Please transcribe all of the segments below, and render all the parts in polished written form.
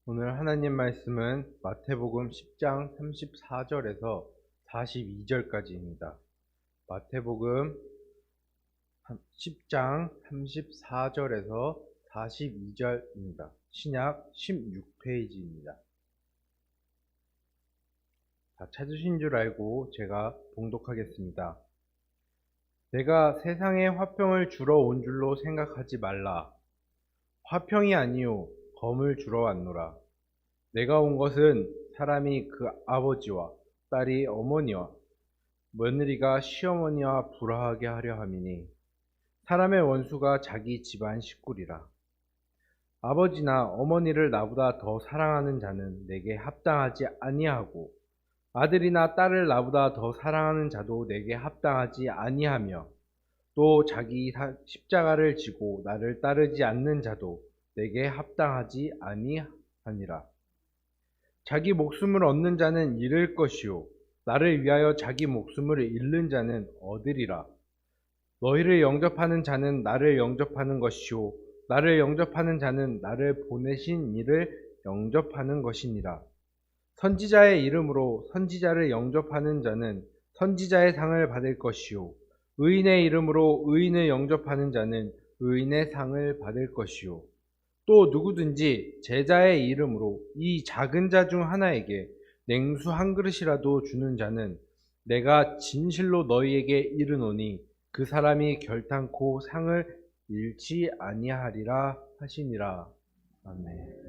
오늘 하나님 말씀은 마태복음 10장 34절에서 42절까지입니다. 마태복음 10장 34절에서 42절입니다. 신약 16페이지입니다. 다 찾으신 줄 알고 제가 봉독하겠습니다. 내가 세상에 화평을 주러 온 줄로 생각하지 말라. 화평이 아니요 검을 주러 왔노라. 내가 온 것은 사람이 그 아버지와 딸이 어머니와 며느리가 시어머니와 불화하게 하려 함이니 사람의 원수가 자기 집안 식구리라. 아버지나 어머니를 나보다 더 사랑하는 자는 내게 합당하지 아니하고 아들이나 딸을 나보다 더 사랑하는 자도 내게 합당하지 아니하며 또 자기 십자가를 지고 나를 따르지 않는 자도 내게 합당하지 아니하니라. 자기 목숨을 얻는 자는 잃을 것이요 나를 위하여 자기 목숨을 잃는 자는 얻으리라. 너희를 영접하는 자는 나를 영접하는 것이요 나를 영접하는 자는 나를 보내신 이를 영접하는 것이니라. 선지자의 이름으로 선지자를 영접하는 자는 선지자의 상을 받을 것이요 의인의 이름으로 의인을 영접하는 자는 의인의 상을 받을 것이요 또 누구든지 제자의 이름으로 이 작은 자 중 하나에게 냉수 한 그릇이라도 주는 자는 내가 진실로 너희에게 이르노니 그 사람이 결탄코 상을 잃지 아니하리라 하시니라. 아멘.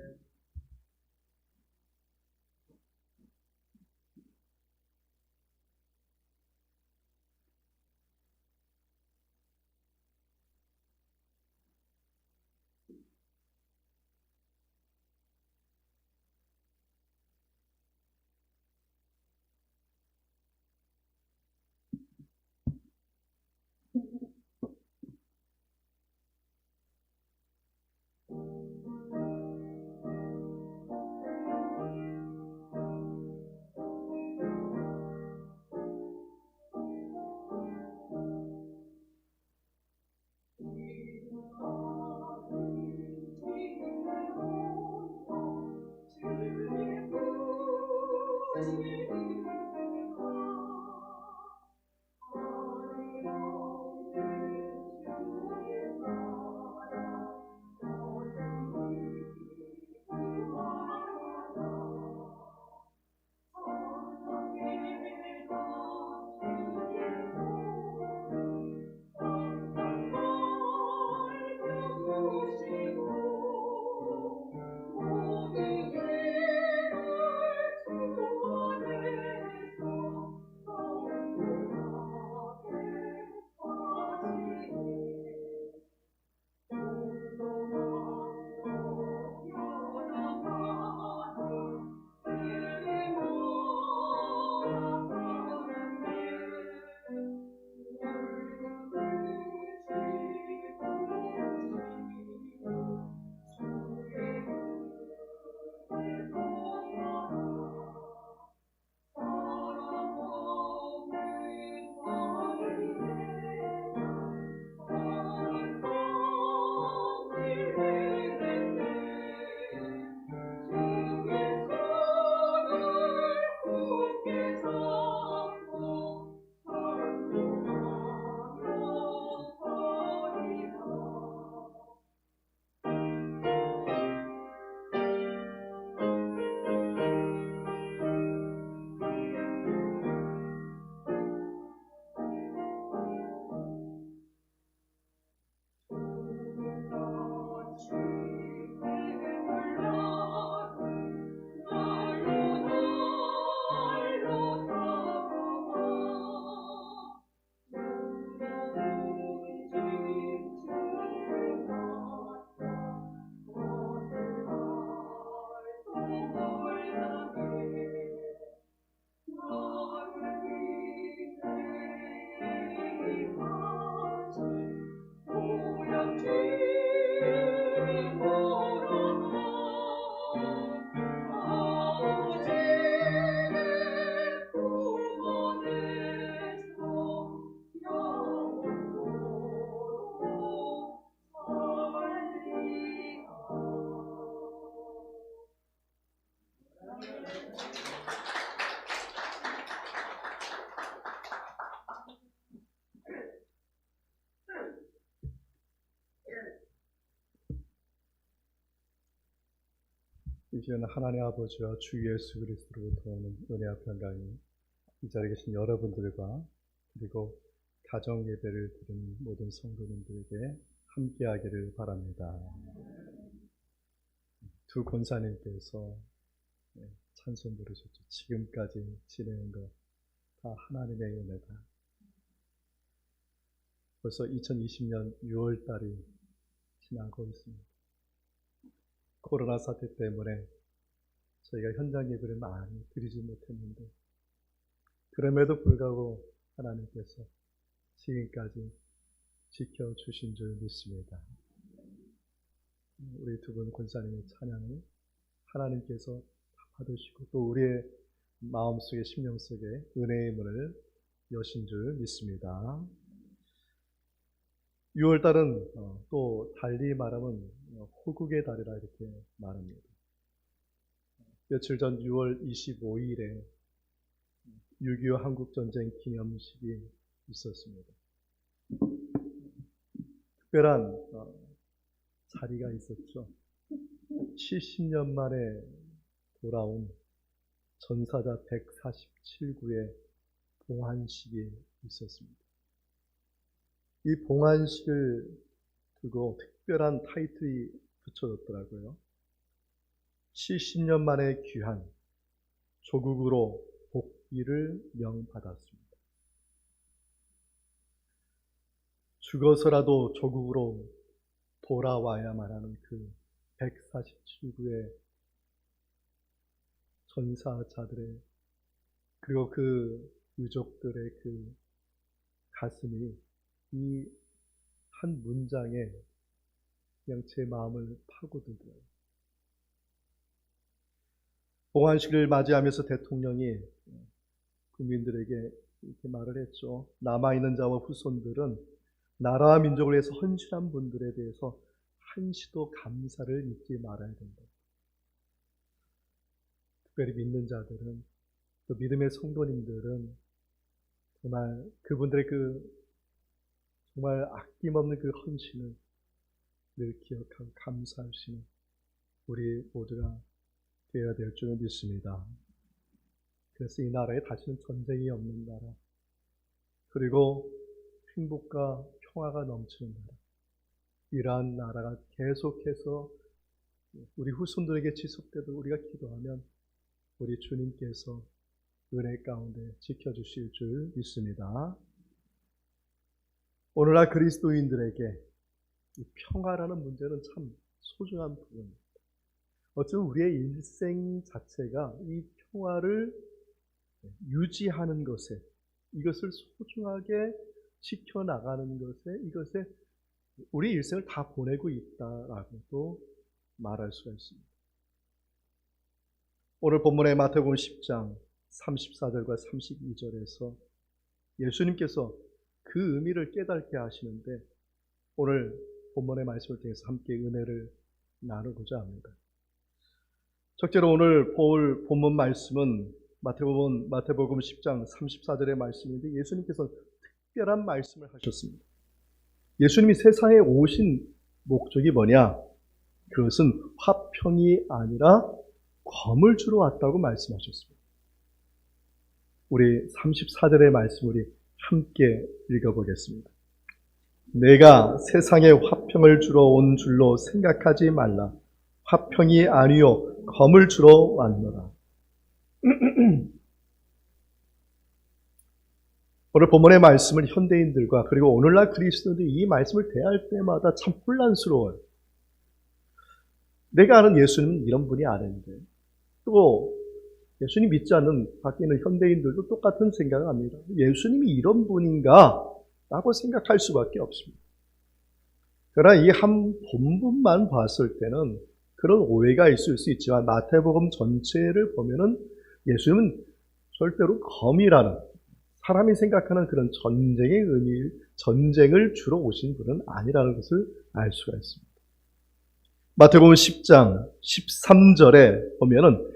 이제는 하나님 아버지와 주 예수 그리스도로부터 오는 은혜와 평강이 이 자리에 계신 여러분들과 그리고 가정 예배를 드리는 모든 성도님들에게 함께하기를 바랍니다. 두 권사님께서 찬송 부르셨죠. 지금까지 지내는 것 다 하나님의 은혜다. 벌써 2020년 6월 달이 지나고 있습니다. 코로나 사태 때문에 저희가 현장 예배를 많이 드리지 못했는데 그럼에도 불구하고 하나님께서 지금까지 지켜주신 줄 믿습니다. 우리 두 분 권사님의 찬양을 하나님께서 받으시고 또 우리의 마음속에 심령 속에 은혜의 문을 여신 줄 믿습니다. 6월달은 또 달리 말하면 호국의 달이라 이렇게 말합니다. 며칠 전 6월 25일에 6.25 한국전쟁 기념식이 있었습니다. 특별한 자리가 있었죠. 70년 만에 돌아온 전사자 147구의 봉환식이 있었습니다. 이 봉환식을 두고 특별한 타이틀이 붙여졌더라고요. 70년 만에 귀한 조국으로 복귀를 명받았습니다. 죽어서라도 조국으로 돌아와야만 하는 그 147구의 전사자들의 그리고 그 유족들의 그 가슴이 이 한 문장에 그냥 제 마음을 파고들더라고요. 봉환식을 맞이하면서 대통령이 국민들에게 이렇게 말을 했죠. 남아있는 자와 후손들은 나라와 민족을 위해서 헌신한 분들에 대해서 한시도 감사를 잊지 말아야 된다. 특별히 믿는 자들은 또 믿음의 성도님들은 정말 그분들의 그 정말 아낌없는 그 헌신을 늘 기억하고 감사할 수 있는 우리 모두가 되어야 될 줄 믿습니다. 그래서 이 나라에 다시는 전쟁이 없는 나라 그리고 행복과 평화가 넘치는 나라 이러한 나라가 계속해서 우리 후손들에게 지속되도록 우리가 기도하면 우리 주님께서 은혜 가운데 지켜주실 줄 믿습니다. 오늘날 그리스도인들에게 이 평화라는 문제는 참 소중한 부분입니다. 어쩌면 우리의 일생 자체가 이 평화를 유지하는 것에 이것을 소중하게 지켜나가는 것에 이것에 우리 일생을 다 보내고 있다라고도 말할 수가 있습니다. 오늘 본문의 마태복음 10장 34절과 32절에서 예수님께서 그 의미를 깨닫게 하시는데 오늘 본문의 말씀을 통해서 함께 은혜를 나누고자 합니다. 첫째로 오늘 볼 본문 말씀은 마태복음 10장 34절의 말씀인데 예수님께서 특별한 말씀을 하셨습니다. 예수님이 세상에 오신 목적이 뭐냐? 그것은 화평이 아니라 검을 주러 왔다고 말씀하셨습니다. 우리 34절의 말씀 우리 함께 읽어보겠습니다. 내가 세상에 화평을 주러 온 줄로 생각하지 말라. 화평이 아니요 검을 주러 왔노라. 오늘 본문의 말씀을 현대인들과 그리고 오늘날 그리스도인들이 이 말씀을 대할 때마다 참 혼란스러워요. 내가 아는 예수님은 이런 분이 아닌데 또 예수님 믿지 않는 밖에 있는 현대인들도 똑같은 생각을 합니다. 예수님이 이런 분인가? 라고 생각할 수밖에 없습니다. 그러나 이 한 본문만 봤을 때는 그런 오해가 있을 수 있지만 마태복음 전체를 보면은 예수님은 절대로 검이라는 사람이 생각하는 그런 전쟁의 의미, 전쟁을 주러 오신 분은 아니라는 것을 알 수가 있습니다. 마태복음 10장 13절에 보면은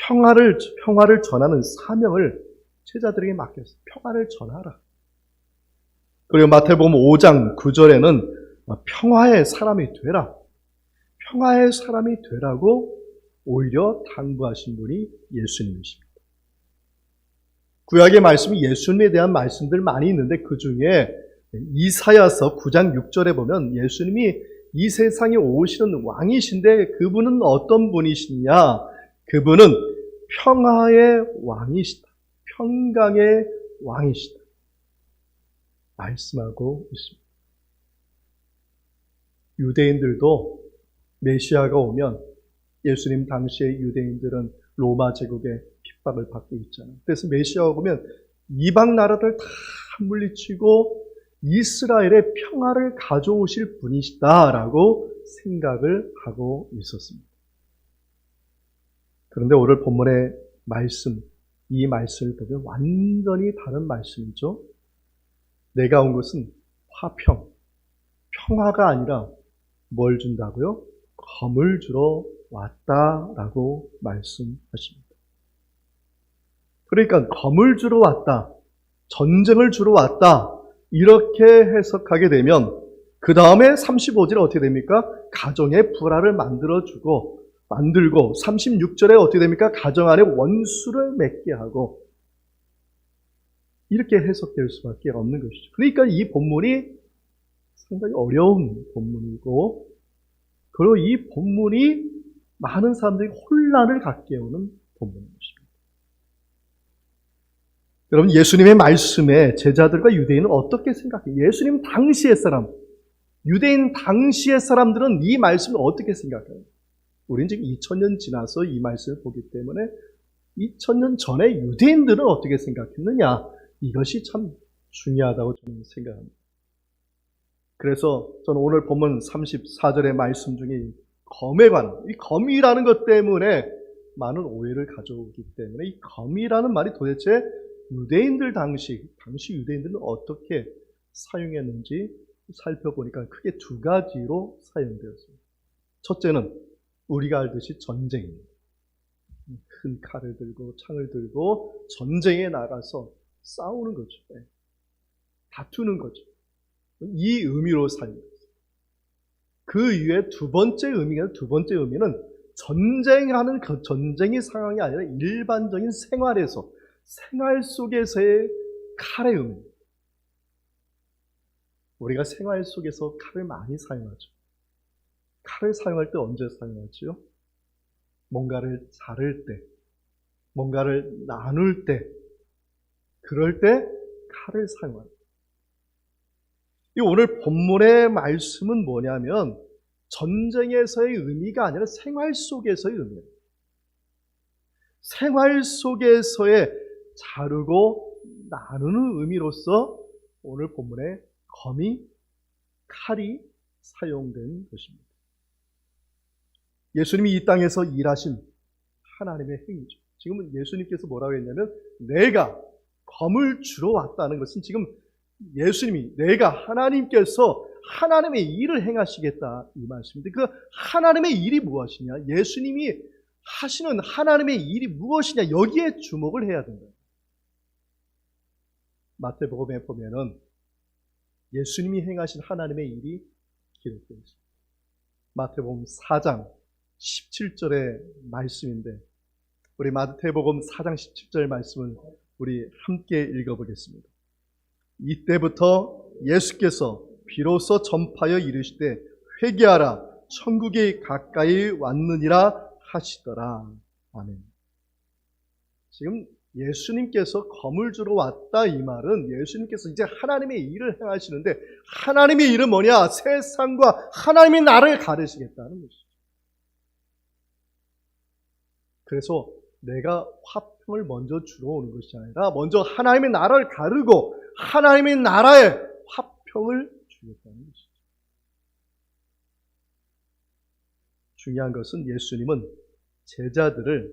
평화를 전하는 사명을 제자들에게 맡겼어요. 평화를 전하라. 그리고 마태복음 5장 9절에는 평화의 사람이 되라. 평화의 사람이 되라고 오히려 당부하신 분이 예수님이십니다. 구약의 말씀이 예수님에 대한 말씀들 많이 있는데 그 중에 이사야서 9장 6절에 보면 예수님이 이 세상에 오시는 왕이신데 그분은 어떤 분이시냐? 그분은 평화의 왕이시다. 평강의 왕이시다. 말씀하고 있습니다. 유대인들도 메시아가 오면 예수님 당시의 유대인들은 로마 제국의 핍박을 받고 있잖아요. 그래서 메시아가 오면 이방 나라들 다 물리치고 이스라엘의 평화를 가져오실 분이시다라고 생각을 하고 있었습니다. 그런데 오늘 본문의 말씀, 이 말씀을 보면 완전히 다른 말씀이죠. 내가 온 것은 화평, 평화가 아니라 뭘 준다고요? 검을 주러 왔다라고 말씀하십니다. 그러니까 검을 주러 왔다, 전쟁을 주러 왔다 이렇게 해석하게 되면 그 다음에 35절에 어떻게 됩니까? 가정의 불화를 만들고 36절에 어떻게 됩니까? 가정 안에 원수를 맺게 하고 이렇게 해석될 수밖에 없는 것이죠. 그러니까 이 본문이 상당히 어려운 본문이고 그리고 이 본문이 많은 사람들이 혼란을 갖게 오는 본문인 것입니다. 여러분 예수님의 말씀에 제자들과 유대인은 어떻게 생각해요? 예수님 당시의 사람, 유대인 당시의 사람들은 이 말씀을 어떻게 생각해요? 우리는 지금 2000년 지나서 이 말씀을 보기 때문에 2000년 전에 유대인들은 어떻게 생각했느냐? 이것이 참 중요하다고 저는 생각합니다. 그래서 저는 오늘 본문 34절의 말씀 중에 검에 관한, 이 검이라는 것 때문에 많은 오해를 가져오기 때문에 이 검이라는 말이 도대체 유대인들 당시 유대인들은 어떻게 사용했는지 살펴보니까 크게 두 가지로 사용되었습니다. 첫째는 우리가 알듯이 전쟁입니다. 큰 칼을 들고 창을 들고 전쟁에 나가서 싸우는 거죠. 다투는 거죠. 이 의미로 사용했어요. 그 이후에 두 번째 의미는 전쟁하는 그 전쟁의 상황이 아니라 일반적인 생활 속에서의 칼의 의미입니다. 우리가 생활 속에서 칼을 많이 사용하죠. 칼을 사용할 때 언제 사용하지요? 뭔가를 자를 때, 뭔가를 나눌 때, 그럴 때 칼을 사용합니다. 이 오늘 본문의 말씀은 뭐냐면 전쟁에서의 의미가 아니라 생활 속에서의 의미예요. 생활 속에서의 자르고 나누는 의미로서 오늘 본문에 칼이 사용된 것입니다. 예수님이 이 땅에서 일하신 하나님의 행위죠. 지금은 예수님께서 뭐라고 했냐면 내가 검을 주러 왔다는 것은 지금 예수님이 하나님께서 하나님의 일을 행하시겠다 이 말씀인데 그 하나님의 일이 무엇이냐? 예수님이 하시는 하나님의 일이 무엇이냐? 여기에 주목을 해야 된다. 마태복음에 보면은 예수님이 행하신 하나님의 일이 기록되어 있습니다. 마태복음 4장 17절의 말씀인데 우리 마태복음 4장 17절 말씀을 우리 함께 읽어보겠습니다. 이때부터 예수께서 비로소 전파하여 이르시되 회개하라 천국이 가까이 왔느니라 하시더라. 아멘. 지금 예수님께서 검을 주러 왔다 이 말은 예수님께서 이제 하나님의 일을 행하시는데 하나님의 일은 뭐냐? 세상과 하나님의 나라를 가르시겠다는 것이죠. 그래서 내가 화평을 먼저 주러 오는 것이 아니라 먼저 하나님의 나라를 가르고 하나님의 나라에 화평을 주겠다는 것이죠. 중요한 것은 예수님은 제자들을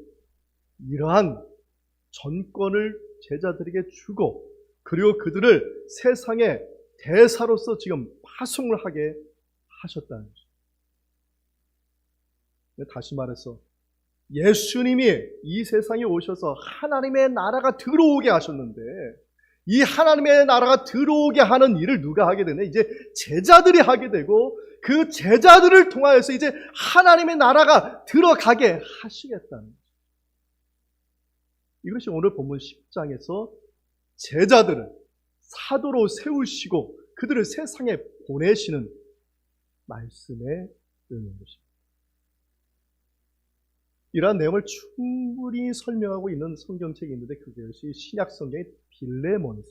이러한 전권을 제자들에게 주고 그리고 그들을 세상의 대사로서 지금 파송을 하게 하셨다는 것이죠. 다시 말해서 예수님이 이 세상에 오셔서 하나님의 나라가 들어오게 하셨는데 이 하나님의 나라가 들어오게 하는 일을 누가 하게 되냐? 이제 제자들이 하게 되고 그 제자들을 통하여서 이제 하나님의 나라가 들어가게 하시겠다는 거죠. 이것이 오늘 본문 10장에서 제자들을 사도로 세우시고 그들을 세상에 보내시는 말씀의 의미인 것입니다. 이러한 내용을 충분히 설명하고 있는 성경책이 있는데 그것이 신약 성경의 빌레몬서.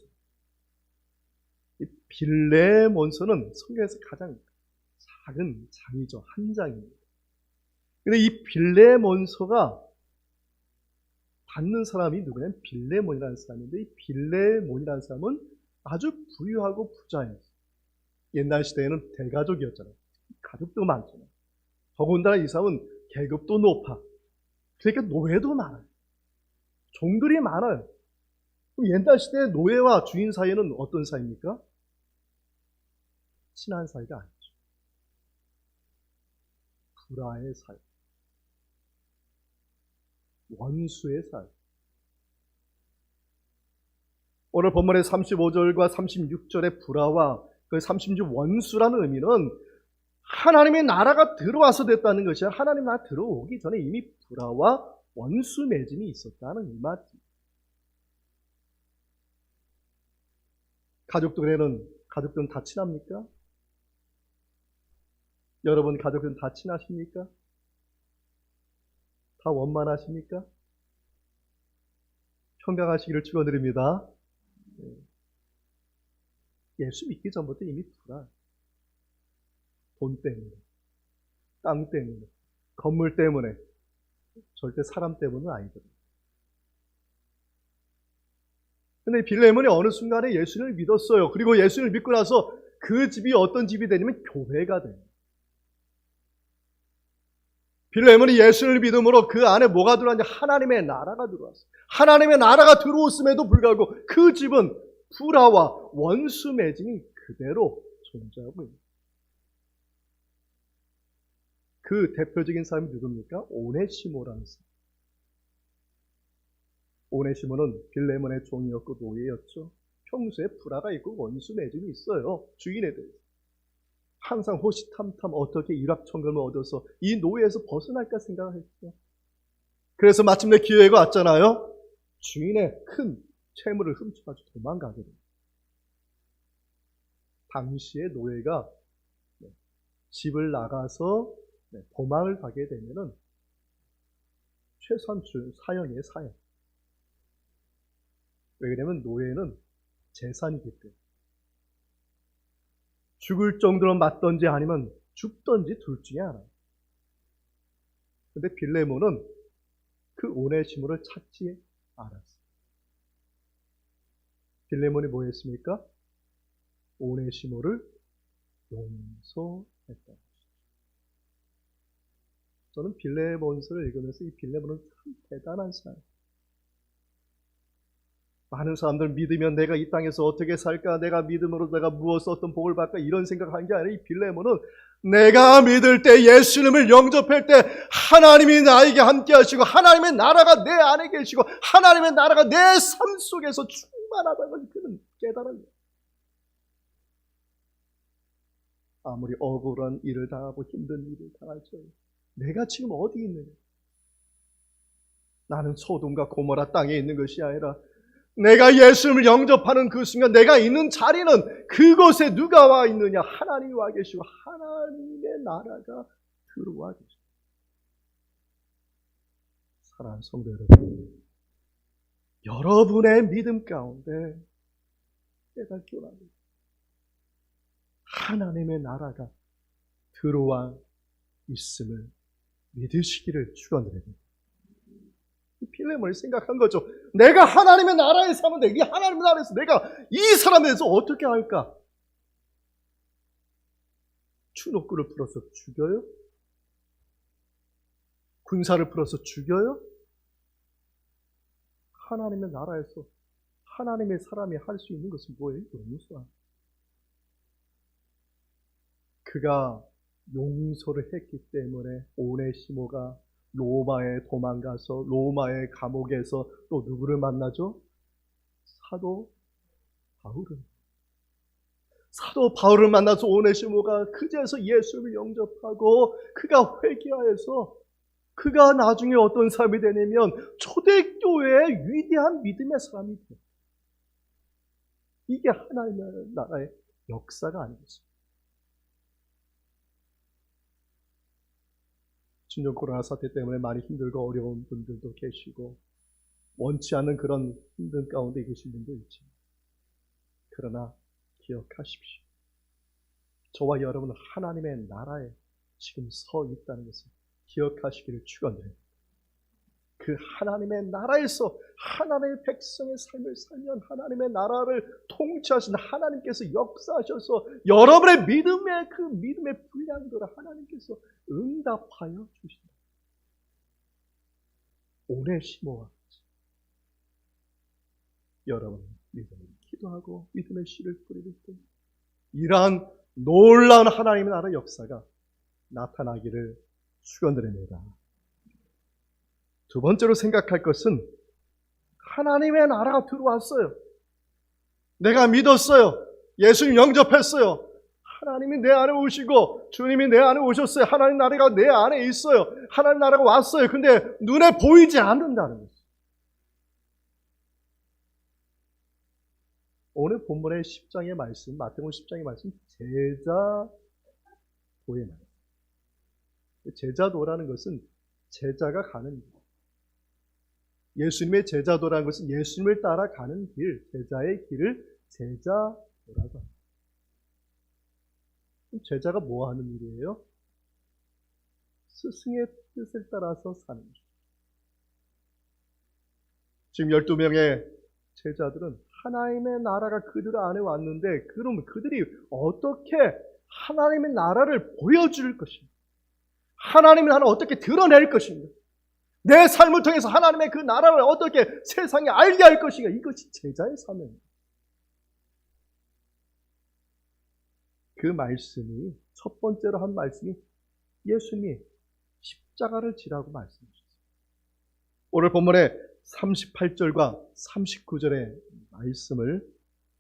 이 빌레몬서는 성경에서 가장 작은 장이죠. 한 장입니다. 근데 이 빌레몬서가 받는 사람이 누구냐면 빌레몬이라는 사람인데 이 빌레몬이라는 사람은 아주 부유하고 부자예요. 옛날 시대에는 대가족이었잖아요. 가족도 많잖아요. 더군다나 이 사람은 계급도 높아. 그러니까 노예도 많아요. 종들이 많아요. 그럼 옛날 시대의 노예와 주인 사이에는 어떤 사이입니까? 친한 사이가 아니죠. 불화의 사이. 원수의 사이. 오늘 본문의 35절과 36절의 불화와 그 36 원수라는 의미는 하나님의 나라가 들어와서 됐다는 것이야. 하나님 나라 들어오기 전에 이미 불화와 원수 맺음이 있었다는 이 말이지. 가족들은 다 친합니까? 여러분 가족들은 다 친하십니까? 다 원만하십니까? 평강하시기를 축원드립니다. 예수 믿기 전부터 이미 불화. 돈 때문에, 땅 때문에, 건물 때문에, 절대 사람 때문은 아니거든요. 근데 빌레몬이 어느 순간에 예수를 믿었어요. 그리고 예수를 믿고 나서 그 집이 어떤 집이 되냐면 교회가 돼요. 빌레몬이 예수를 믿음으로 그 안에 뭐가 들어왔냐? 하나님의 나라가 들어왔어요. 하나님의 나라가 들어왔음에도 불구하고 그 집은 불화와 원수 맺음이 그대로 존재하고 있습니다. 그 대표적인 사람이 누굽니까? 오네시모라는 사람. 오네시모는 빌레몬의 종이었고 노예였죠. 평소에 불화가 있고 원수 맺음이 있어요. 주인에 대해서. 항상 호시탐탐 어떻게 일확천금을 얻어서 이 노예에서 벗어날까 생각했죠. 그래서 마침내 기회가 왔잖아요. 주인의 큰 채무를 훔쳐가지고 도망가게 됩니다. 당시에 노예가 집을 나가서 도망을 가게 되면은 최소한 사형이에요, 사형. 왜냐면 노예는 재산이기 때문에. 죽을 정도로 맞던지 아니면 죽던지 둘 중에 하나. 근데 빌레몬은 그 오네시모를 찾지 않았어요. 빌레몬이 뭐 했습니까? 오네시모를 용서했다. 저는 빌레몬서를 읽으면서 이 빌레몬은 참 대단한 사람. 많은 사람들 믿으면 내가 이 땅에서 어떻게 살까? 내가 믿음으로 내가 무엇을 어떤 복을 받을까? 이런 생각하는 게 아니라 이 빌레몬은 내가 믿을 때 예수님을 영접할 때 하나님이 나에게 함께 하시고 하나님의 나라가 내 안에 계시고 하나님의 나라가 내 삶 속에서 충만하다는 걸 그는 깨달은 거예요. 아무리 억울한 일을 당하고 힘든 일을 당할지라도 내가 지금 어디 있느냐? 나는 소돔과 고모라 땅에 있는 것이 아니라 내가 예수님을 영접하는 그 순간 내가 있는 자리는 그곳에 누가 와 있느냐? 하나님이 와 계시고 하나님의 나라가 들어와 계십니다. 사랑하는 성도 여러분, 여러분의 믿음 가운데 깨닫기 원합니다. 하나님의 나라가 들어와 있음을 믿으시기를 축원드립니다. 빌레몬이 생각한 거죠. 내가 하나님의 나라에 사는데 이 하나님의 나라에서 내가 이 사람에 대해서 어떻게 할까? 추노크를 풀어서 죽여요? 군사를 풀어서 죽여요? 하나님의 나라에서 하나님의 사람이 할 수 있는 것은 뭐예요? 용서. 그가 용서를 했기 때문에 오네시모가 로마에 도망가서 로마의 감옥에서 또 누구를 만나죠? 사도 바울은 사도 바울을 만나서 오네시모가 그제서 예수를 영접하고 그가 회개하여서 그가 나중에 어떤 사람이 되냐면 초대교회의 위대한 믿음의 사람이 돼. 이게 하나님의 나라의 역사가 아니겠습니까? 신종 코로나 사태 때문에 많이 힘들고 어려운 분들도 계시고 원치 않는 그런 힘든 가운데 계신 분도 있지. 그러나 기억하십시오. 저와 여러분은 하나님의 나라에 지금 서 있다는 것을 기억하시기를 축원드립니다. 그 하나님의 나라에서 하나님의 백성의 삶을 살면 하나님의 나라를 통치하신 하나님께서 역사하셔서 여러분의 믿음의 그 믿음의 분량들을 하나님께서 응답하여 주신다. 오네시모와 같이 여러분은 믿음을 기도하고 믿음의 씨를 뿌리를 때 이러한 놀라운 하나님의 나라 역사가 나타나기를 축원드립니다. 두 번째로 생각할 것은 하나님의 나라가 들어왔어요. 내가 믿었어요. 예수님 영접했어요. 하나님이 내 안에 오시고 주님이 내 안에 오셨어요. 하나님 나라가 내 안에 있어요. 하나님 나라가 왔어요. 근데 눈에 보이지 않는다는 거죠. 오늘 본문의 10장의 말씀, 마태복음 10장의 말씀, 제자도의 말씀. 제자도라는 것은 제자가 가는 길. 예수님의 제자도라는 것은 예수님을 따라가는 길, 제자의 길을 제자도라고 합니다. 제자가 뭐 하는 일이에요? 스승의 뜻을 따라서 사는 길. 지금 12명의 제자들은 하나님의 나라가 그들 안에 왔는데 그러면 그들이 어떻게 하나님의 나라를 보여줄 것인가? 하나님의 나라를 어떻게 드러낼 것인가? 내 삶을 통해서 하나님의 그 나라를 어떻게 세상에 알게 할 것인가? 이것이 제자의 사명입니다. 그 말씀이 첫 번째로 한 말씀이 예수님이 십자가를 지라고 말씀하셨습니다. 오늘 본문의 38절과 39절의 말씀을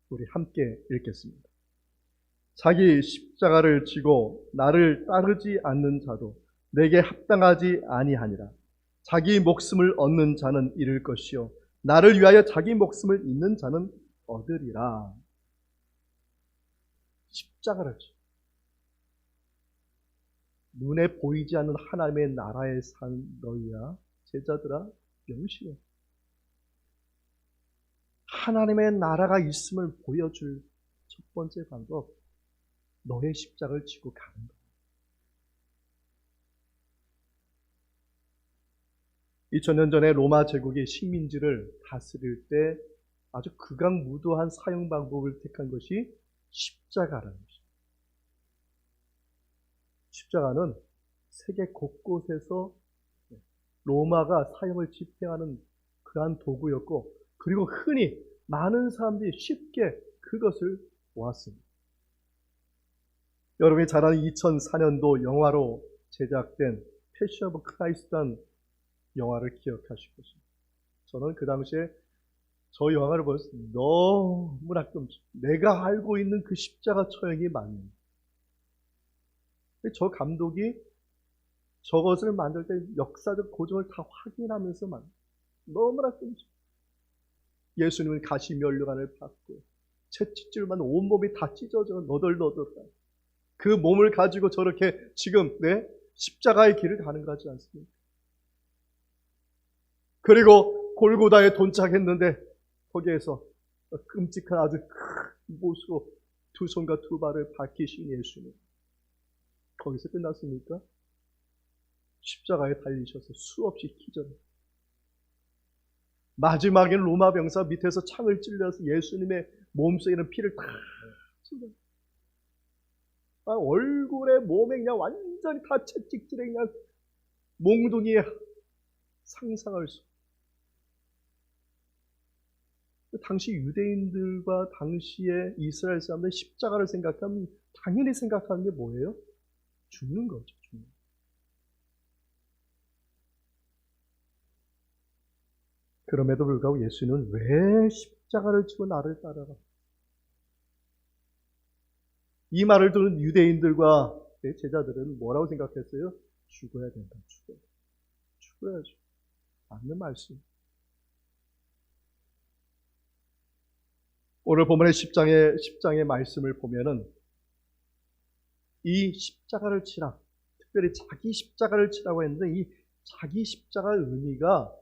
우리 함께 읽겠습니다. 자기 십자가를 지고 나를 따르지 않는 자도 내게 합당하지 아니하니라. 자기 목숨을 얻는 자는 잃을 것이요 나를 위하여 자기 목숨을 잃는 자는 얻으리라. 십자가를 지. 눈에 보이지 않는 하나님의 나라에 산 너희야 제자들아 명심해. 하나님의 나라가 있음을 보여줄 첫 번째 방법, 너의 십자가를 지고 가는 거야. 2000년 전에 로마 제국이 식민지를 다스릴 때 아주 극악무도한 사형 방법을 택한 것이 십자가라는 것입니다. 십자가는 세계 곳곳에서 로마가 사형을 집행하는 그러한 도구였고, 그리고 흔히 많은 사람들이 쉽게 그것을 보았습니다. 여러분이 잘 아는 2004년도 영화로 제작된 패션 오브 크라이스트라는 영화를 기억하실 것입니다. 저는 그 당시에 저 영화를 보면서 너무나 끔찍. 내가 알고 있는 그 십자가 처형이 맞는. 저 감독이 저것을 만들 때 역사적 고증을 다 확인하면서 너무나 끔찍. 예수님은 가시 면류관을 받고 채찍질만 온몸이 다 찢어져 너덜너덜한 그 몸을 가지고 저렇게 지금 십자가의 길을 가는 것 같지 않습니까? 그리고 골고다에 도착했는데 거기에서 끔찍한 아주 큰 못으로 두 손과 두 발을 박히신 예수님. 거기서 끝났습니까? 십자가에 달리셔서 수없이 기절. 마지막에는 로마 병사 밑에서 창을 찔러서 예수님의 몸속에는 피를 다 찔러. 얼굴에 몸에 그냥 완전히 다 채찍질에 그냥 몽둥이에 상상할 수. 당시 유대인들과 당시의 이스라엘 사람들 십자가를 생각하면 당연히 생각하는 게 뭐예요? 죽는 거죠. 죽는. 그럼에도 불구하고 예수는 왜 십자가를 지고 나를 따라가? 이 말을 들은 유대인들과 제자들은 뭐라고 생각했어요? 죽어야 된다. 죽어야죠. 맞는 말씀. 오늘 본문의 10장의 말씀을 보면은 이 십자가를 치라. 특별히 자기 십자가를 치라고 했는데 이 자기 십자가의 의미가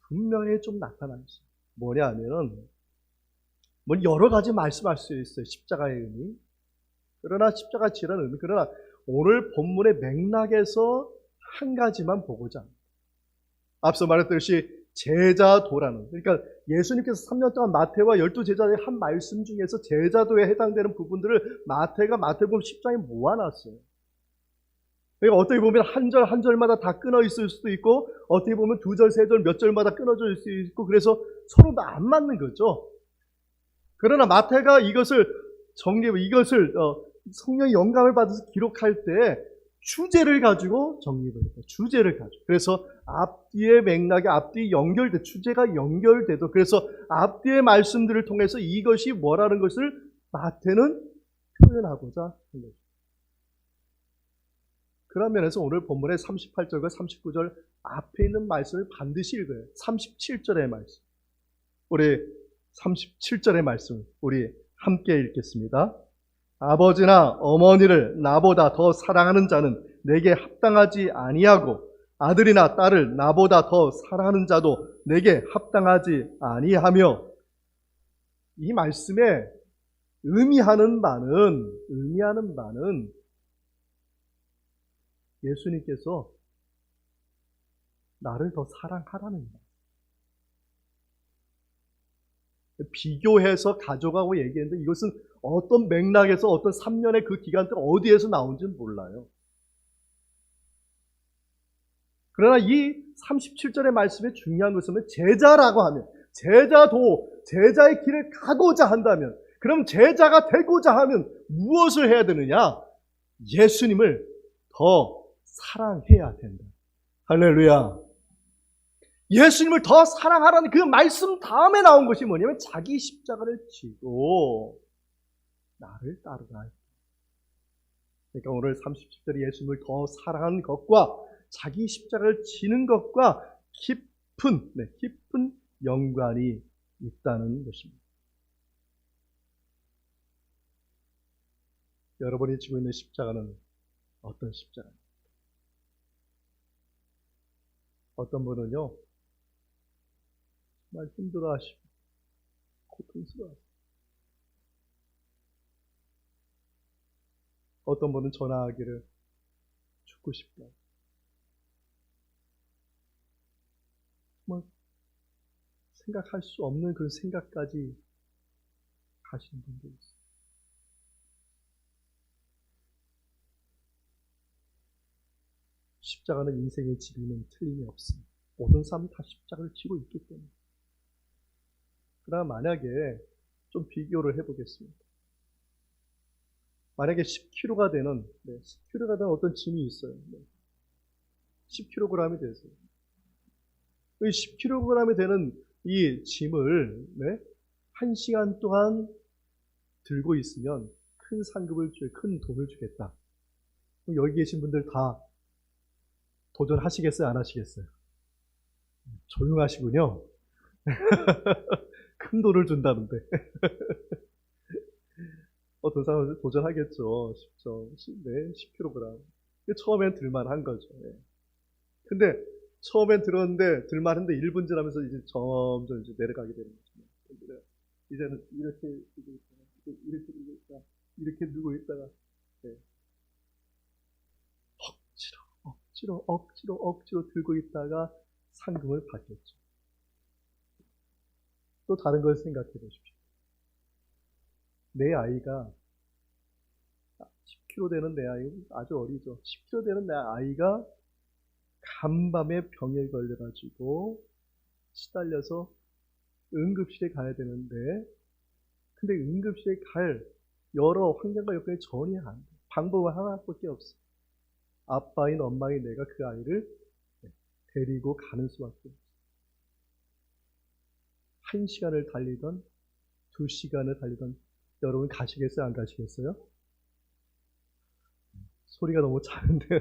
분명히 좀 나타나 있어요. 뭐냐 하면은 뭐 여러 가지 말씀할 수 있어요. 십자가의 의미. 그러나 십자가 치라는 의미. 그러나 오늘 본문의 맥락에서 한 가지만 보고자 합니다. 앞서 말했듯이 제자도라는, 그러니까 예수님께서 3년 동안 마태와 12제자의 한 말씀 중에서 제자도에 해당되는 부분들을 마태가 마태복음 10장에 모아놨어요. 그러니까 어떻게 보면 한 절 한 절마다 다 끊어 있을 수도 있고 어떻게 보면 두 절, 세 절, 몇 절마다 끊어져 있을 수 있고 그래서 서로 다 안 맞는 거죠. 그러나 마태가 이것을 성령의 영감을 받아서 기록할 때 주제를 가지고 정립을 했다. 주제를 가지고. 그래서 앞뒤의 맥락에 앞뒤 연결돼, 주제가 연결돼도 그래서 앞뒤의 말씀들을 통해서 이것이 뭐라는 것을 마태는 표현하고자 한 거죠. 그런 면에서 오늘 본문의 38절과 39절 앞에 있는 말씀을 반드시 읽어요. 37절의 말씀. 우리 37절의 말씀 우리 함께 읽겠습니다. 아버지나 어머니를 나보다 더 사랑하는 자는 내게 합당하지 아니하고 아들이나 딸을 나보다 더 사랑하는 자도 내게 합당하지 아니하며 이 말씀에 의미하는 바는 예수님께서 나를 더 사랑하라는 거예요. 비교해서 가져가고 얘기했는데 이것은 어떤 맥락에서 어떤 3년의 그 기간 동안 어디에서 나온지는 몰라요. 그러나 이 37절의 말씀에 중요한 것은 제자라고 하면 제자의 길을 가고자 한다면 그럼 제자가 되고자 하면 무엇을 해야 되느냐? 예수님을 더 사랑해야 된다. 할렐루야. 예수님을 더 사랑하라는 그 말씀 다음에 나온 것이 뭐냐면 자기 십자가를 지고 나를 따르라. 그러니까 오늘 37절이 예수님을 더 사랑하는 것과 자기 십자가를 지는 것과 깊은 연관이 있다는 것입니다. 여러분이 지고 있는 십자가는 어떤 십자가입니까? 어떤 분은요 정말 힘들어하시고 고통스러워하시고 어떤 분은 전화하기를 죽고 싶다. 정말 생각할 수 없는 그런 생각까지 가시는 분도 있어요. 십자가는 인생의 지비는 틀림이 없습니다. 모든 사람은 다 십자가를 지고 있기 때문에. 그러나 만약에 좀 비교를 해보겠습니다. 만약에 10kg가 되는 어떤 짐이 있어요. 10kg이 되세요. 이 10kg이 되는 이 짐을 1시간 동안 들고 있으면 큰 상급을 큰 돈을 주겠다. 여기 계신 분들 다 도전하시겠어요? 안 하시겠어요? 조용하시군요. 큰 돈을 준다는데. 어떤 사람은 도전하겠죠. 10kg. 처음엔 들만한 거죠. 근데 처음엔 들었는데 들만한데 1분 지나면서 이제 점점 이제 내려가게 되는 거죠. 이제는 이렇게 들고 있다가 억지로 들고 있다가 상금을 받겠죠. 또 다른 걸 생각해 보십시오. 내 아이가 10kg 되는 내 아이 아주 어리죠. 10kg 되는 내 아이가 간밤에 병에 걸려가지고 시달려서 응급실에 가야 되는데 근데 응급실에 갈 여러 환경과 여건이 전혀 안 돼. 방법은 하나밖에 없어. 아빠인 엄마인 내가 그 아이를 데리고 가는 수밖에 없어. 1시간을 달리던 2시간을 달리던 여러분 가시겠어요? 안 가시겠어요? 소리가 너무 작은데요.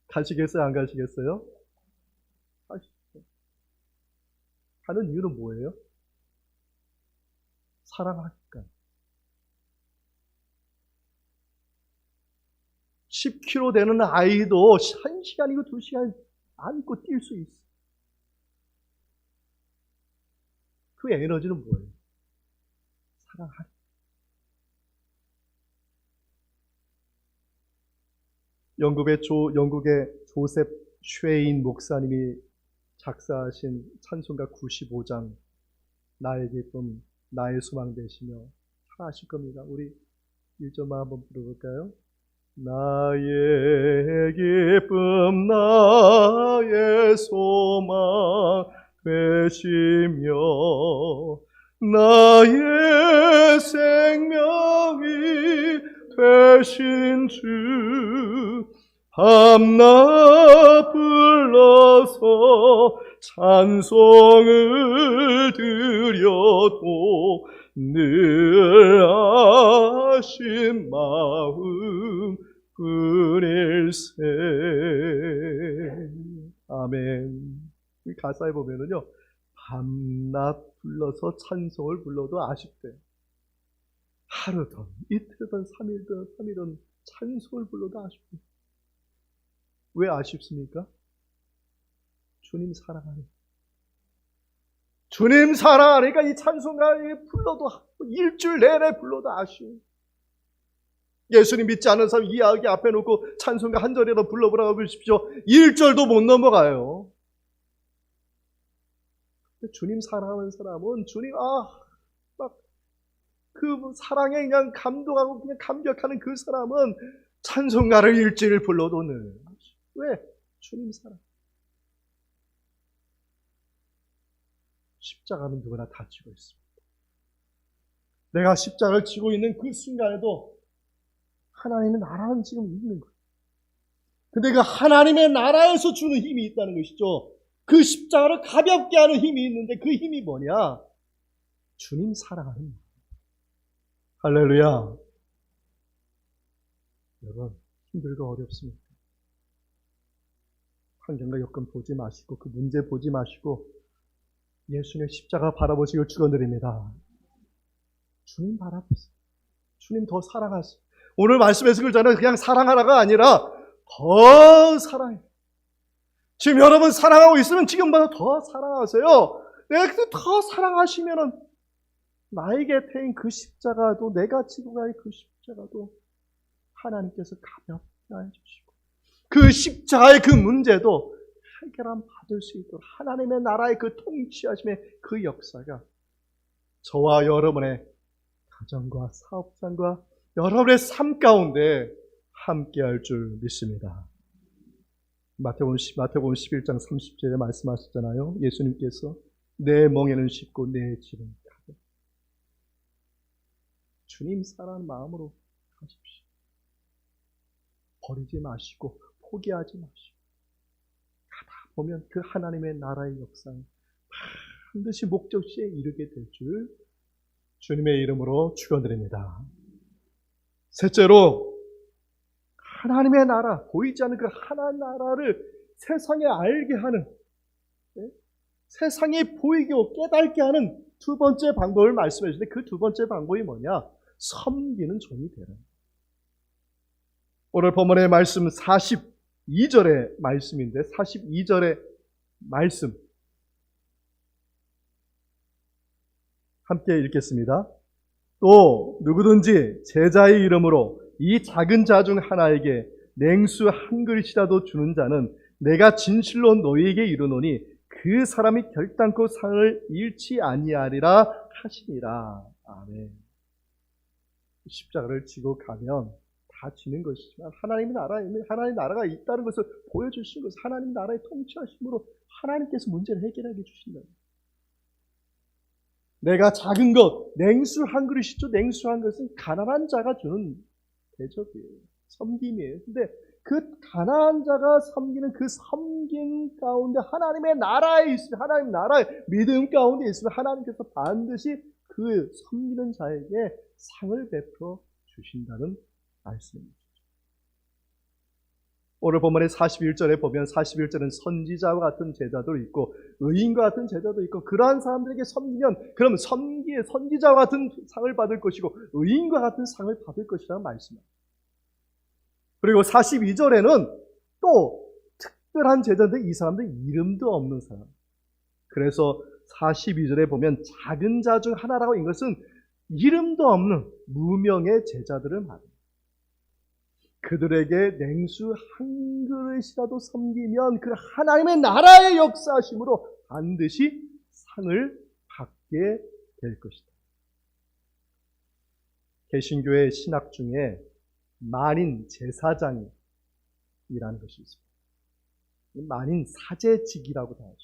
가시겠어요? 안 가시겠어요? 가시죠. 가는 이유는 뭐예요? 사랑하니까. 10kg 되는 아이도 1시간이고 2시간 안고 뛸 수 있어. 그 에너지는 뭐예요? 사랑하니까. 영국의 조셉 쉐인 목사님이 작사하신 찬송가 95장 나의 기쁨, 나의 소망 되시며 다 아실 겁니다. 우리 1절만 한번 불러볼까요? 나의 기쁨, 나의 소망 되시며 나의 생명이 되신 주 밤낮 불러서 찬송을 드려도 늘 아신 마음 뿐일세. 아멘. 이 가사에 보면은요, 밤낮 불러서 찬송을 불러도 아쉽대. 하루든 이틀이든 3일이든 찬송을 불러도 아쉽대. 왜 아쉽습니까? 주님 사랑하니까. 주님 사랑하니까 이 찬송가 불러도 일주일 내내 불러도 아쉬워. 예수님 믿지 않는 사람 이야기 앞에 놓고 찬송가 한 절이라도 불러보라고 보십시오. 1절도 못 넘어가요. 주님 사랑하는 사람은 주님 막 그 사랑에 그냥 감동하고 그냥 감격하는 그 사람은 찬송가를 일주일 불러도 늘. 왜? 주님 사랑. 십자가는 누구나 다 지고 있습니다. 내가 십자가를 지고 있는 그 순간에도 하나님의 나라는 지금 있는 거예요. 근데 그 하나님의 나라에서 주는 힘이 있다는 것이죠. 그 십자가를 가볍게 하는 힘이 있는데 그 힘이 뭐냐? 주님 사랑하는 힘. 할렐루야. 여러분, 힘들고 어렵습니다. 환경과 여건 보지 마시고 그 문제 보지 마시고 예수님의 십자가 바라보시길 축원드립니다. 주님 바라보세요. 주님 더 사랑하세요. 오늘 말씀에서 그러잖아요. 그냥 사랑하라가 아니라 더 사랑해. 지금 여러분 사랑하고 있으면 지금보다 더 사랑하세요. 내가 더 사랑하시면은 나에게 태인 그 십자가도 내가 지고 갈 그 십자가도 하나님께서 가볍게 해주시고 그 십자가의 그 문제도 해결함 받을 수 있도록 하나님의 나라의 그 통치하심의 그 역사가 저와 여러분의 가정과 사업장과 여러분의 삶 가운데 함께할 줄 믿습니다. 마태복음 11장 30절에 말씀하셨잖아요. 예수님께서 내 멍에는 쉽고 내 짐은 가볍다. 주님 사랑하는 마음으로 가십시오. 버리지 마시고 포기하지 마시고 가다 보면 그 하나님의 나라의 역사는 반드시 목적지에 이르게 될 줄 주님의 이름으로 축원드립니다. 셋째로 하나님의 나라, 보이지 않는 그 하나님 나라를 세상에 알게 하는, 세상에 보이고 깨닫게 하는 두 번째 방법을 말씀해 주는데 그 두 번째 방법이 뭐냐? 섬기는 종이 되라. 오늘 본문의 말씀 42절의 말씀인데 42절의 말씀 함께 읽겠습니다. 또 누구든지 제자의 이름으로 이 작은 자 중 하나에게 냉수 한 그릇이라도 주는 자는 내가 진실로 너희에게 이르노니 그 사람이 결단코 상을 잃지 아니하리라 하시니라. 아멘. 십자가를 지고 가면 다 지는 것이지만 하나님의 나라가 있다는 것을 보여주신 것은 하나님 나라의 통치하심으로 하나님께서 문제를 해결하게 주신다. 내가 작은 것, 냉수 한 그릇이죠. 냉수 한 것은 가난한 자가 주는 대접이에요. 섬김이에요. 근데 그 가난한 자가 섬기는 그 섬김 가운데 하나님의 나라에 있으면, 하나님 나라의 믿음 가운데 있으면 하나님께서 반드시 그 섬기는 자에게 상을 베풀어 주신다는 말씀입니다. 오늘 본문의 41절에 보면 41절은 선지자와 같은 제자도 있고 의인과 같은 제자도 있고 그러한 사람들에게 섬기면 그럼 선지자와 같은 상을 받을 것이고 의인과 같은 상을 받을 것이라는 말씀입니다. 그리고 42절에는 또 특별한 제자인데 이 사람들 이름도 없는 사람. 그래서 42절에 보면 작은 자 중 하나라고 이것은 이름도 없는 무명의 제자들을 말합니다. 그들에게 냉수 한 그릇이라도 섬기면 그 하나님의 나라의 역사하심으로 반드시 상을 받게 될 것이다. 개신교의 신학 중에 만인 제사장이라는 것이 있습니다. 만인 사제직이라고도 하죠.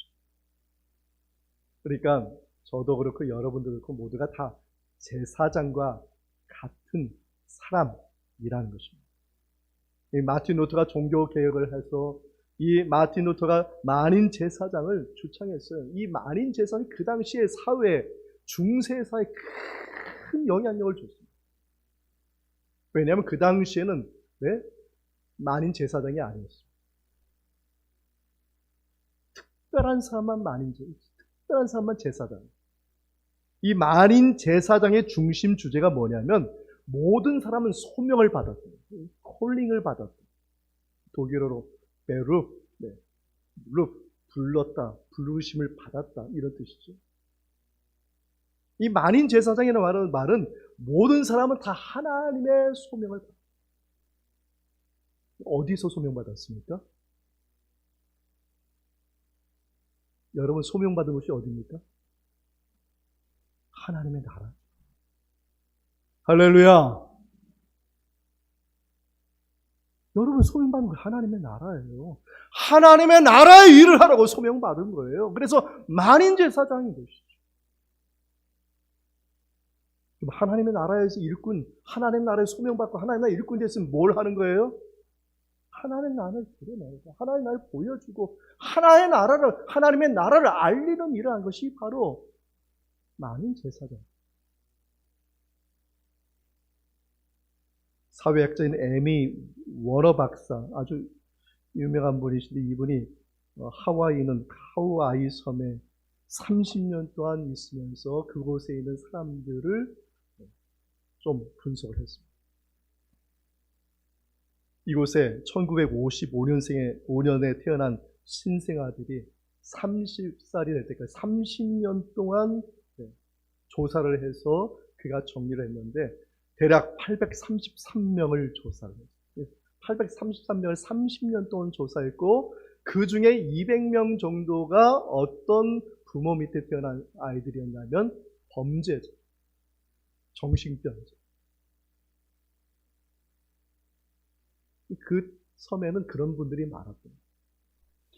그러니까 저도 그렇고 여러분도 그렇고 모두가 다 제사장과 같은 사람이라는 것입니다. 이 마틴 루터가 종교 개혁을 해서 이 마틴 루터가 만인 제사장을 주창했어요. 이 만인 제사장이 그 당시의 사회, 중세사에 큰 영향력을 줬습니다. 왜냐하면 그 당시에는 만인 제사장이 아니었어요. 특별한 사람만 특별한 사람만 제사장. 이 만인 제사장의 중심 주제가 뭐냐면 모든 사람은 소명을 받았다. 콜링을 받았다. 독일어로 베룹, 불렀다, 부르심을 받았다 이런 뜻이죠. 이 만인 제사장이라는 말은 모든 사람은 다 하나님의 소명을 받았다. 어디서 소명받았습니까? 여러분 소명받은 곳이 어디입니까? 하나님의 나라. 할렐루야. 여러분 소명받은 건 하나님의 나라예요. 하나님의 나라의 일을 하라고 소명받은 거예요. 그래서 만인 제사장인 것이죠. 하나님의 나라에서 일꾼, 하나님의 나라에 소명받고 하나님의 나라에 일꾼이 됐으면 뭘 하는 거예요? 하나님의 나라를 드러내고 하나님의 나라를 보여주고 하나님의 나라를 알리는 일을 한 것이 바로 만인 제사장. 사회학자인 에미 워너 박사, 아주 유명한 분이신데 이분이 하와이는 카우아이 섬에 30년 동안 있으면서 그곳에 있는 사람들을 좀 분석을 했습니다. 이곳에 1955년에 태어난 신생아들이 30살이 될 때까지 30년 동안 조사를 해서 그가 정리를 했는데 대략 833명을 조사를 했어요. 833명을 30년 동안 조사했고 그 중에 200명 정도가 어떤 부모 밑에 태어난 아이들이었냐면 범죄자, 정신병자. 그 섬에는 그런 분들이 많았거든요.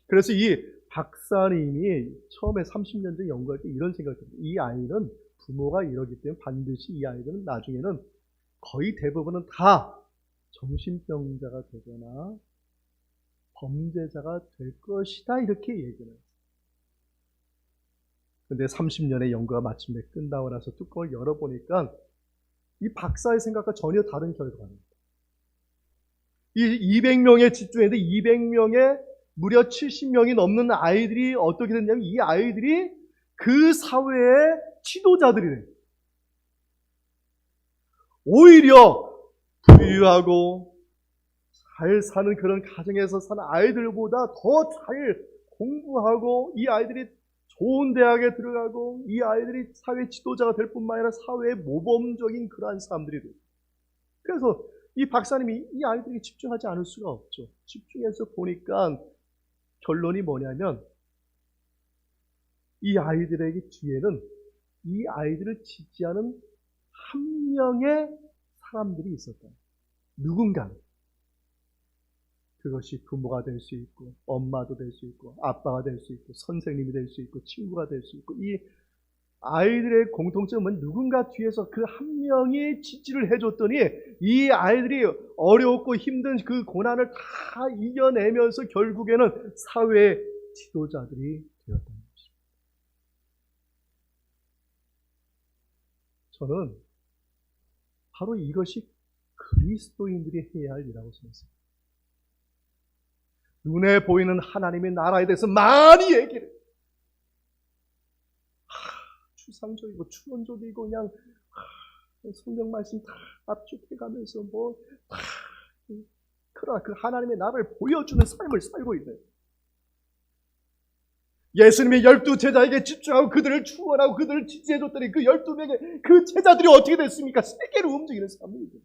그래서 이 박사님이 처음에 30년 전 연구할 때 이런 생각을 했어요. 이 아이는 부모가 이러기 때문에 반드시 이 아이들은 나중에는 거의 대부분은 다 정신병자가 되거나 범죄자가 될 것이다 이렇게 얘기를 했어요. 근데 30년의 연구가 마침내 끝나고 나서 뚜껑을 열어보니까 이 박사의 생각과 전혀 다른 결과입니다. 이 200명에 집중했는데 200명에 무려 70명이 넘는 아이들이 어떻게 됐냐면 이 아이들이 그 사회의 지도자들이래요. 오히려 부유하고 잘 사는 그런 가정에서 사는 아이들보다 더 잘 공부하고 이 아이들이 좋은 대학에 들어가고 이 아이들이 사회 지도자가 될 뿐만 아니라 사회의 모범적인 그러한 사람들이 돼요. 그래서 이 박사님이 이 아이들에게 집중하지 않을 수가 없죠. 집중해서 보니까 결론이 뭐냐면 이 아이들에게 뒤에는 이 아이들을 지지하는 한 명의 사람들이 있었다. 누군가. 그것이 부모가 될 수 있고 엄마도 될 수 있고 아빠가 될 수 있고 선생님이 될 수 있고 친구가 될 수 있고 이 아이들의 공통점은 누군가 뒤에서 그 한 명이 지지를 해줬더니 이 아이들이 어렵고 힘든 그 고난을 다 이겨내면서 결국에는 사회의 지도자들이 되었다는 것입니다. 저는 바로 이것이 그리스도인들이 해야 할 일이라고 생각합니다. 눈에 보이는 하나님의 나라에 대해서 많이 얘기를 추상적이고 추론적이고 그냥 성경 말씀 다 압축해가면서 그러나 그 하나님의 나라를 보여주는 삶을 살고 있는 예수님의 12제자에게 집중하고 그들을 축원하고 그들을 지지해줬더니 그 12명의 그 제자들이 어떻게 됐습니까? 세계를 움직이는 삶이죠.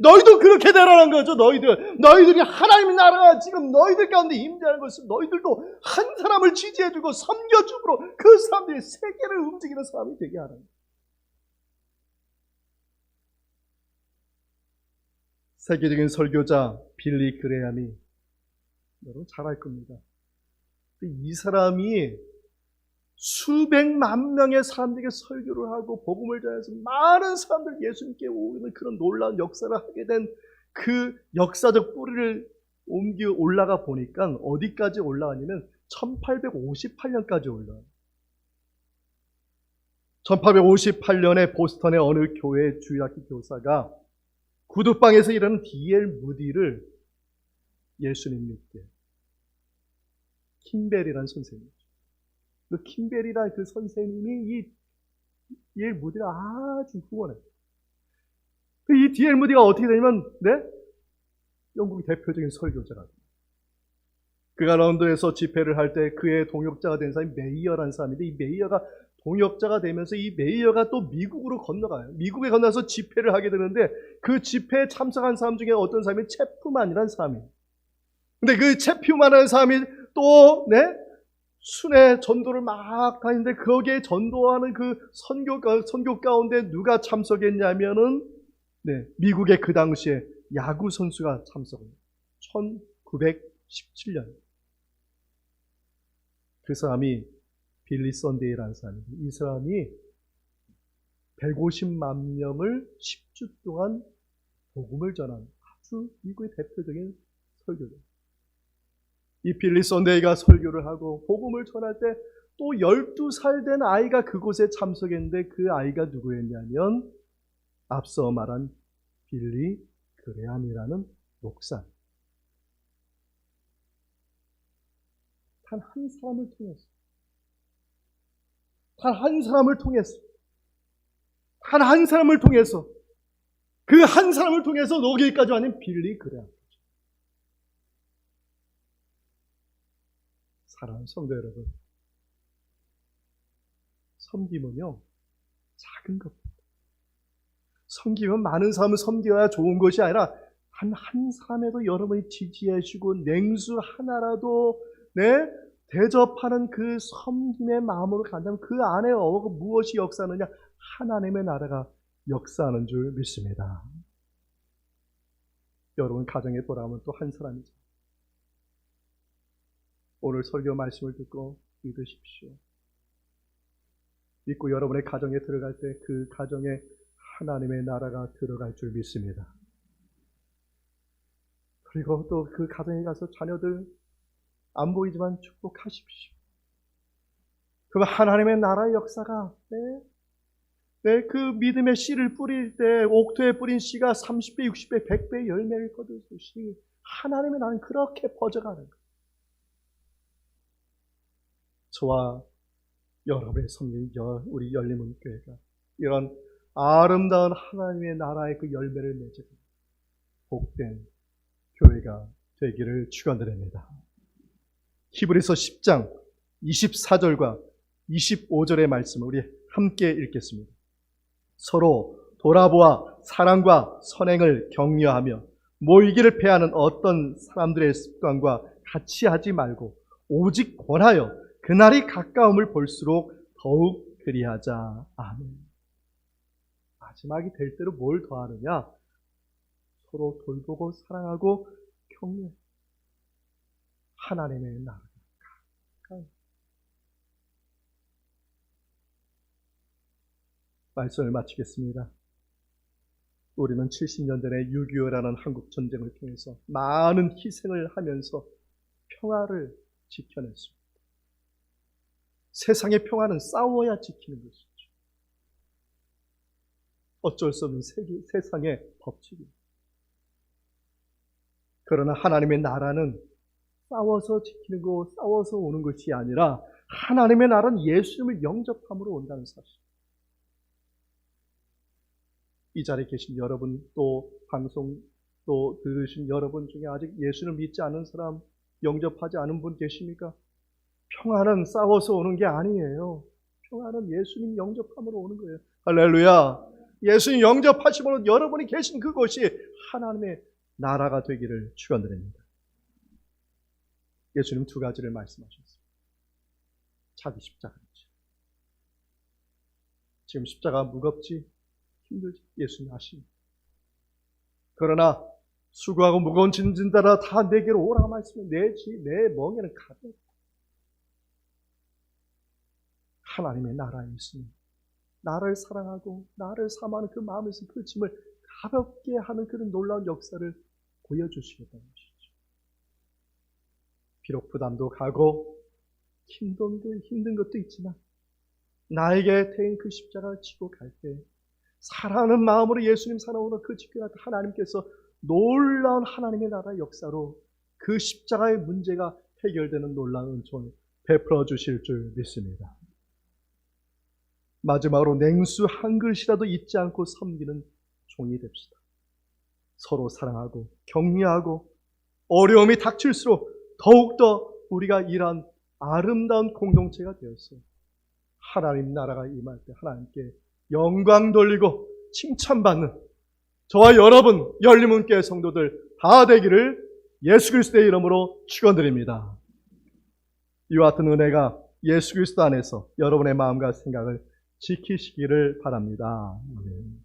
너희도 그렇게 되라는 거죠. 너희들이 하나님의 나라가 지금 너희들 가운데 임재하는 것은 너희들도 한 사람을 지지해주고 섬겨줌으로 그 사람들이 세계를 움직이는 사람이 되게 하는 거예요. 세계적인 설교자 빌리 그레함이 여러분 잘 알 겁니다. 이 사람이 수백만 명의 사람들에게 설교를 하고 복음을 전해서 많은 사람들 예수님께 오는 그런 놀라운 역사를 하게 된 그 역사적 뿌리를 옮겨 올라가 보니까 어디까지 올라가냐면 1858년까지 올라가요. 1858년에 보스턴의 어느 교회 주일학교 교사가 구두방에서 일하는 D.L. 무디를 예수님 믿게 킴벨이라는 선생님이죠. 그 킴벨이라는 그 선생님이 이 D.L. 무디를 아주 후원해요. 이 D.L. 무디가 어떻게 되냐면, 영국의 대표적인 설교자가 돼요. 그가 런던에서 집회를 할 때 그의 동역자가 된 사람이 메이어라는 사람인데, 이 메이어가 동역자가 되면서 이 메이어가 또 미국으로 건너가요. 미국에 건너서 집회를 하게 되는데, 그 집회에 참석한 사람 중에 어떤 사람이 체프만이라는 사람이에요. 근데 그 체프만이라는 사람이 또, 순회 전도를 막 다니는데 거기에 전도하는 그 선교 가운데 누가 참석했냐면은 미국의 그 당시에 야구 선수가 참석합니다. 1917년. 그 사람이 빌리 선데이라는 사람입니다. 이 사람이 150만 명을 10주 동안 복음을 전한 아주 미국의 대표적인 설교자. 이 빌리 선데이가 설교를 하고 복음을 전할 때 또 12살 된 아이가 그곳에 참석했는데 그 아이가 누구였냐면 앞서 말한 빌리 그레함이라는 목사. 단 한 사람을 통해서 단 한 사람을 통해서 그 한 사람을 통해서 여기까지 왔는 빌리 그레함. 사랑하는 성도 여러분, 섬김은요 작은 것입니다. 섬기면 많은 사람을 섬겨야 좋은 것이 아니라 한 사람에도 여러분이 지지해주고 냉수 하나라도 대접하는 그 섬김의 마음으로 간다면 그 안에 무엇이 역사하느냐? 하나님의 나라가 역사하는 줄 믿습니다. 여러분 가정에 돌아오면 또 한 사람이죠. 오늘 설교 말씀을 듣고 믿으십시오. 믿고 여러분의 가정에 들어갈 때 그 가정에 하나님의 나라가 들어갈 줄 믿습니다. 그리고 또 그 가정에 가서 자녀들 안 보이지만 축복하십시오. 그럼 하나님의 나라의 역사가 그 믿음의 씨를 뿌릴 때 옥토에 뿌린 씨가 30배, 60배, 100배의 열매를 거두듯이 하나님의 나라는 그렇게 퍼져가는 거예요. 저와 여러분의 섬긴 우리 열림은 교회가 이런 아름다운 하나님의 나라의 그 열매를 맺는 복된 교회가 되기를 축원드립니다. 히브리서 10장 24절과 25절의 말씀을 우리 함께 읽겠습니다. 서로 돌아보아 사랑과 선행을 격려하며 모이기를 패하는 어떤 사람들의 습관과 같이 하지 말고 오직 권하여 그날이 가까움을 볼수록 더욱 그리하자. 아멘. 마지막이 될 대로 뭘 더하느냐? 서로 돌보고 사랑하고 격려. 하나님의 나라가 가까이. 말씀을 마치겠습니다. 우리는 70년 전에 6.25라는 한국 전쟁을 통해서 많은 희생을 하면서 평화를 지켜냈습니다. 세상의 평화는 싸워야 지키는 것이죠. 어쩔 수 없는 세상의 법칙입니다. 그러나 하나님의 나라는 싸워서 지키는 거, 싸워서 오는 것이 아니라 하나님의 나라는 예수님을 영접함으로 온다는 사실. 이 자리에 계신 여러분, 또 방송 또 들으신 여러분 중에 아직 예수를 믿지 않은 사람, 영접하지 않은 분 계십니까? 평안은 싸워서 오는 게 아니에요. 평안은 예수님 영접함으로 오는 거예요. 할렐루야. 예수님 영접하심으로 여러분이 계신 그곳이 하나님의 나라가 되기를 축원드립니다. 예수님 두 가지를 말씀하셨습니다. 자기 십자가죠. 지금 십자가 무겁지? 힘들지? 예수님 아십니다. 그러나 수고하고 무거운 짐진 자라 다 내게로 오라 말씀해. 내 멍에는 가볍고 하나님의 나라에 있으니 나를 사랑하고 나를 사모하는 그 마음에서 그 짐을 가볍게 하는 그런 놀라운 역사를 보여주시겠다는 것이죠. 비록 부담도 가고 힘든 것도 있지만 나에게 태인 그 십자가를 지고 갈 때 사랑하는 마음으로 예수님 사랑으로 그 지켜갈 때 하나님께서 놀라운 하나님의 나라 역사로 그 십자가의 문제가 해결되는 놀라운 은총을 베풀어 주실 줄 믿습니다. 마지막으로 냉수 한 그릇이라도 잊지 않고 섬기는 종이 됩시다. 서로 사랑하고 격려하고 어려움이 닥칠수록 더욱더 우리가 이러한 아름다운 공동체가 되었어요. 하나님 나라가 임할 때 하나님께 영광 돌리고 칭찬받는 저와 여러분 열린문교회 성도들 다 되기를 예수 그리스도의 이름으로 축원드립니다. 이와 같은 은혜가 예수 그리스도 안에서 여러분의 마음과 생각을 지키시기를 바랍니다. 아멘.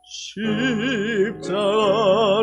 십자가